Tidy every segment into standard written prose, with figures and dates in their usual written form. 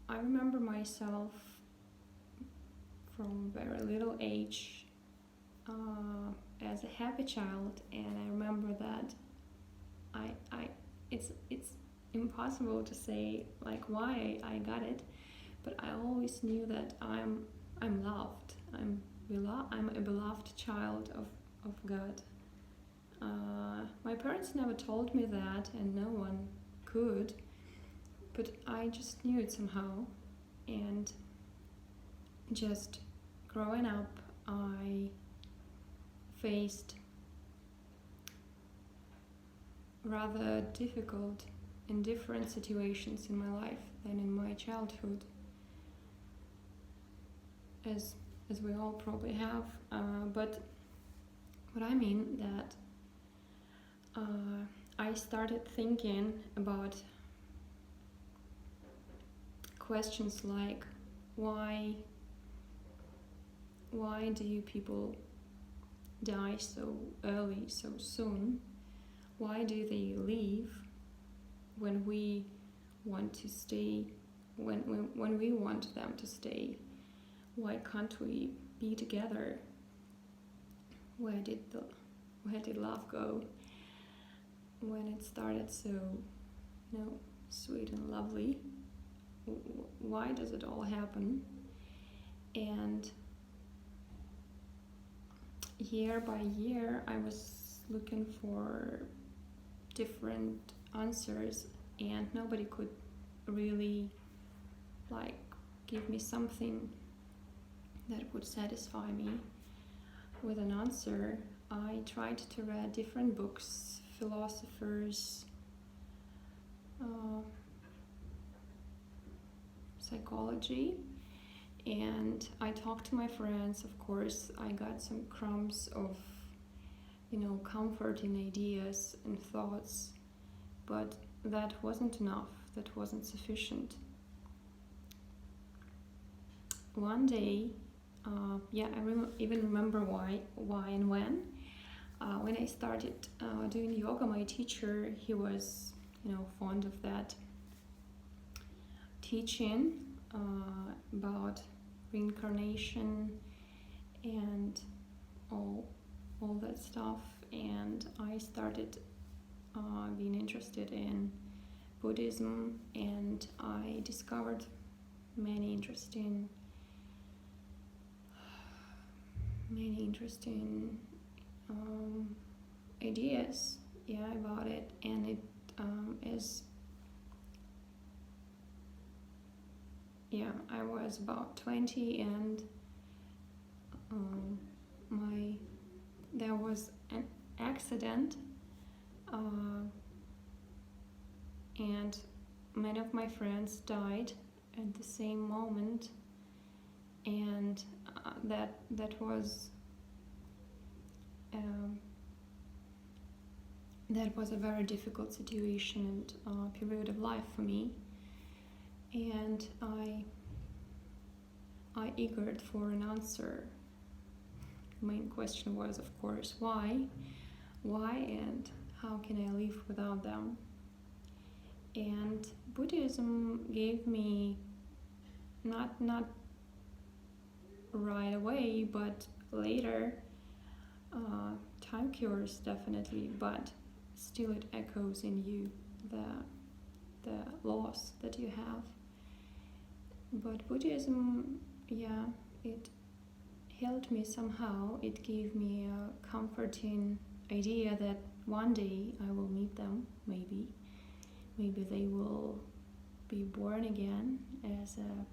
I remember myself from very little age as a happy child, and I remember that it's impossible to say like why I got it, but I always knew that I'm loved. I'm a beloved child of God. My parents never told me that, and no one could, but I just knew it somehow. And just growing up, I faced rather difficult and different situations in my life than in my childhood, as we all probably have. But what I mean that I started thinking about questions like why do you people die so early, so soon? Why do they leave when we want to stay, when we want them to stay? Why can't we be together? Where did love go when it started so, sweet and lovely? Why does it all happen? And year by year, I was looking for different answers, and nobody could really give me something that would satisfy me with an answer. I tried to read different books, philosophers, psychology, and I talked to my friends. Of course, I got some crumbs of comforting ideas and thoughts, but that wasn't enough, that wasn't sufficient. One day, I even remember why and when I started doing yoga, my teacher, he was fond of that teaching about reincarnation and all that stuff, and I started being interested in Buddhism, and I discovered many interesting ideas about it, and it I was about 20, and there was an accident, and many of my friends died at the same moment, and that was a very difficult situation and period of life for me, and I eagered for an answer. The main question was, of course, why, and how can I live without them? And Buddhism gave me, not right away, but later, time cures definitely, but still it echoes in you the loss that you have. But Buddhism, it helped me somehow. It gave me a comforting idea that one day I will meet them, maybe they will be born again as a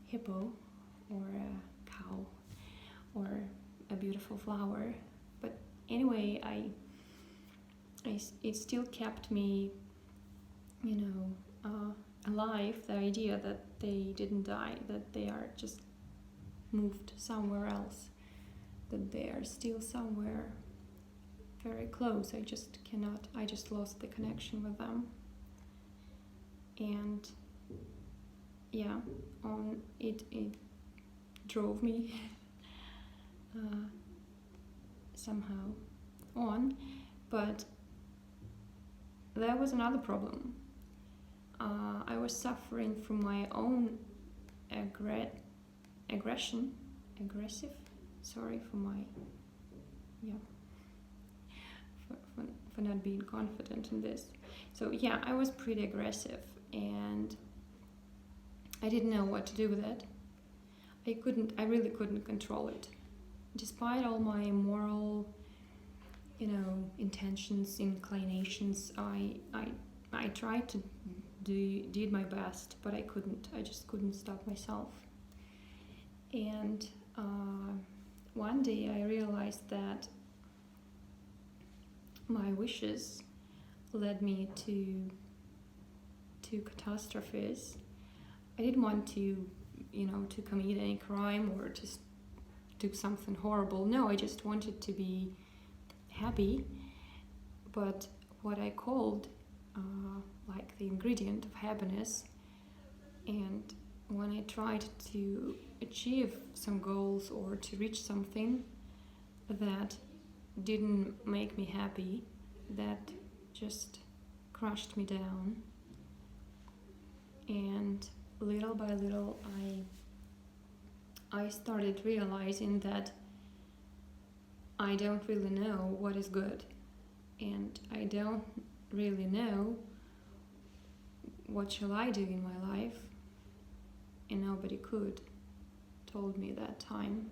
hippo or a cow or a beautiful flower. But anyway, it still kept me alive, the idea that they didn't die, that they are just moved somewhere else, that they are still somewhere very close. I just lost the connection with them. And it drove me somehow on. But there was another problem. I was suffering from my own aggressive, sorry for my, yeah, for not being confident in this. So yeah, I was pretty aggressive and I didn't know what to do with it. I really couldn't control it. Despite all my moral, intentions, inclinations, I tried to did my best, but I just couldn't stop myself. And one day I realized that my wishes led me to catastrophes. I didn't want to commit any crime or just do something horrible. No, I just wanted to be happy. But what I called like the ingredient of happiness, and when I tried to achieve some goals or to reach something that didn't make me happy, that just crushed me down. And little by little I started realizing that I don't really know what is good, and I don't really know what shall I do in my life, and nobody told me that time.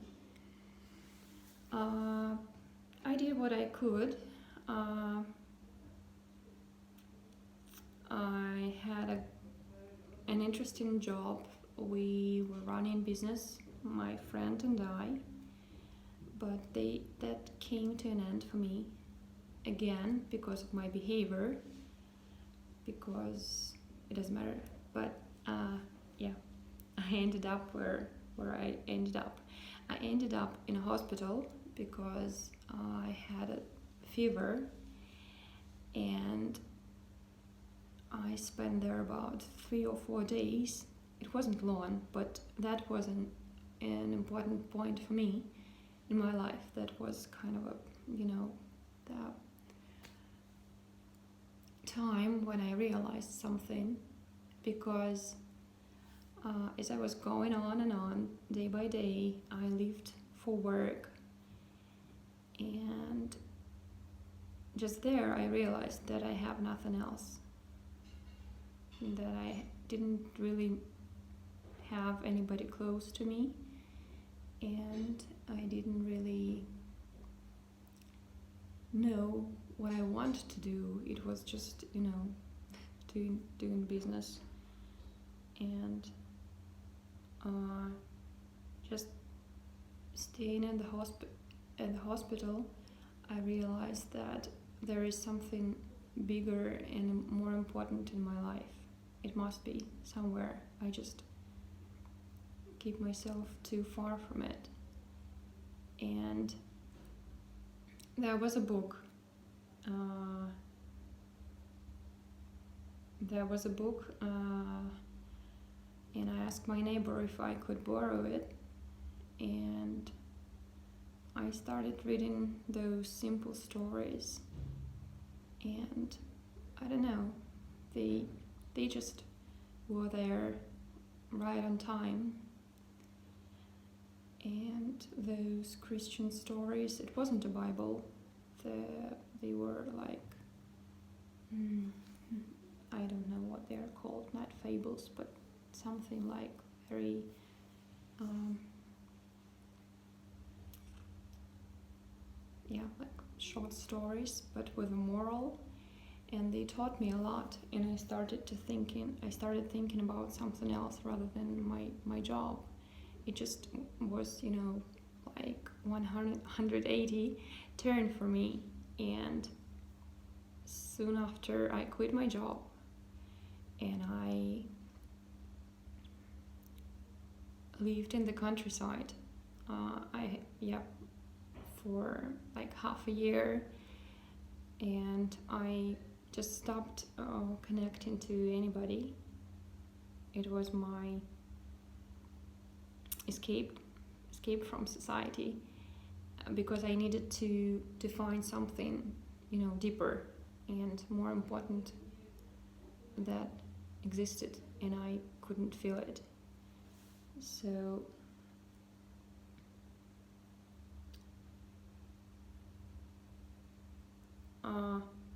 I did what I could. I had an interesting job. We were running business, my friend and I, but that came to an end for me again because of my behavior, because it doesn't matter. But yeah, I ended up where I ended up. I ended up in a hospital because I had a fever, and I spent there about 3 or 4 days. It wasn't long, but that was an important point for me in my life. That was kind of the time when I realized something, because as I was going on and on, day by day, I lived for work, and just there I realized that I have nothing else, that I didn't really have anybody close to me, and I didn't really know what I wanted to do. It was just doing business, and just staying in at the hospital, I realized that there is something bigger and more important in my life. It must be somewhere. I just keep myself too far from it. And there was a book. And I asked my neighbor if I could borrow it, and I started reading those simple stories, and I don't know, they just were there right on time. And those Christian stories, it wasn't a Bible, they were like, I don't know what they're called, not fables, but something like very like short stories, but with a moral. And they taught me a lot, and I started thinking about something else rather than my job. It just was, like 180 turn for me. And soon after, I quit my job, and I lived in the countryside. For like half a year, and I just stopped connecting to anybody. It was my escape from society, because I needed to find something deeper and more important that existed and I couldn't feel it. So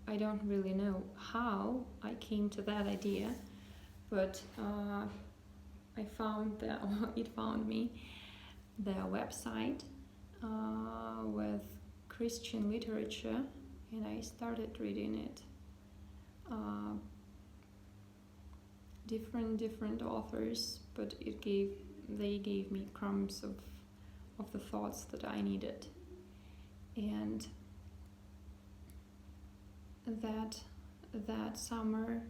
I don't really know how I came to that idea, but I found that it found me their website with Christian literature, and I started reading it. Different authors, but they gave me crumbs of the thoughts that I needed. And that summer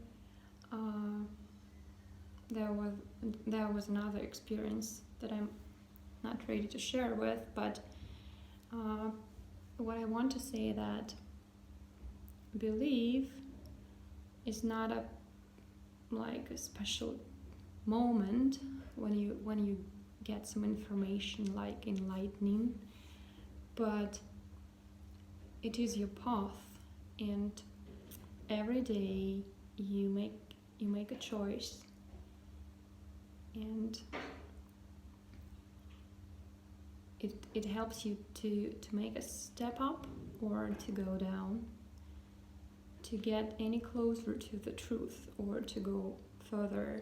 there was another experience that I'm not ready to share with, but what I want to say that belief is not a special moment when you get some information like enlightening, but it is your path, and every day you make a choice, and it helps you to make a step up or to go down, to get any closer to the truth or to go further.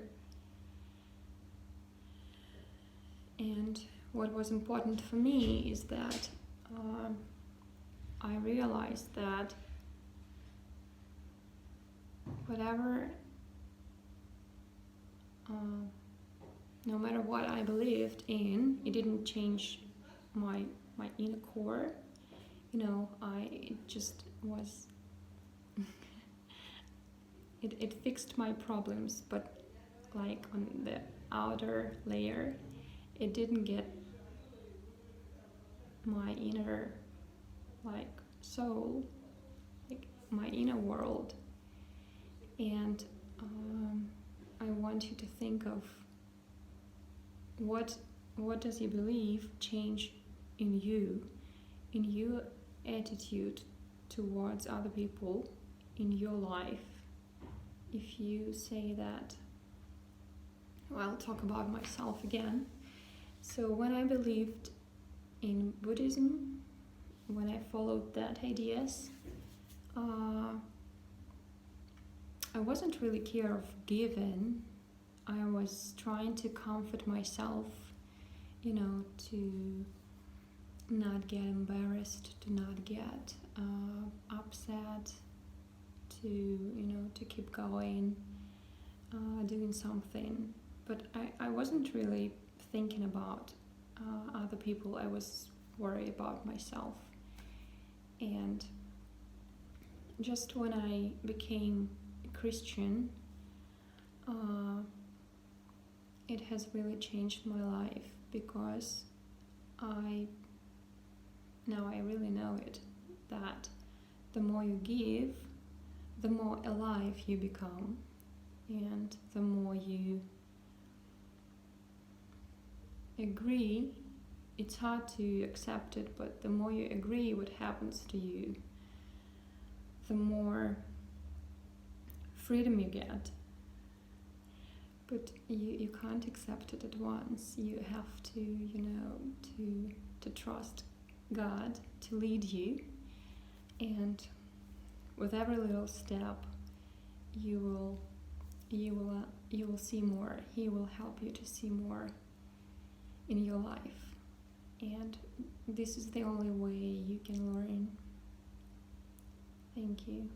And what was important for me is that I realized that whatever, no matter what I believed in, it didn't change my inner core. It just was it fixed my problems, but like on the outer layer, it didn't get my inner soul, my inner world. And I want you to think of what does your belief change in you, in your attitude towards other people, in your life. If you say that, I'll talk about myself again. So when I believed in Buddhism, when I followed that ideas, I wasn't really care of giving. I was trying to comfort myself, to not get embarrassed, to not get upset, to keep going, doing something. But I wasn't really thinking about other people. I was worried about myself. And just when I became a Christian, it has really changed my life, because now I really know it, that the more you give, the more alive you become, and the more you agree. It's hard to accept it, but the more you agree what happens to you, the more freedom you get. But you can't accept it at once. You have to to trust God to lead you, and with every little step you will see more. He will help you to see more in your life, and this is the only way you can learn. Thank you.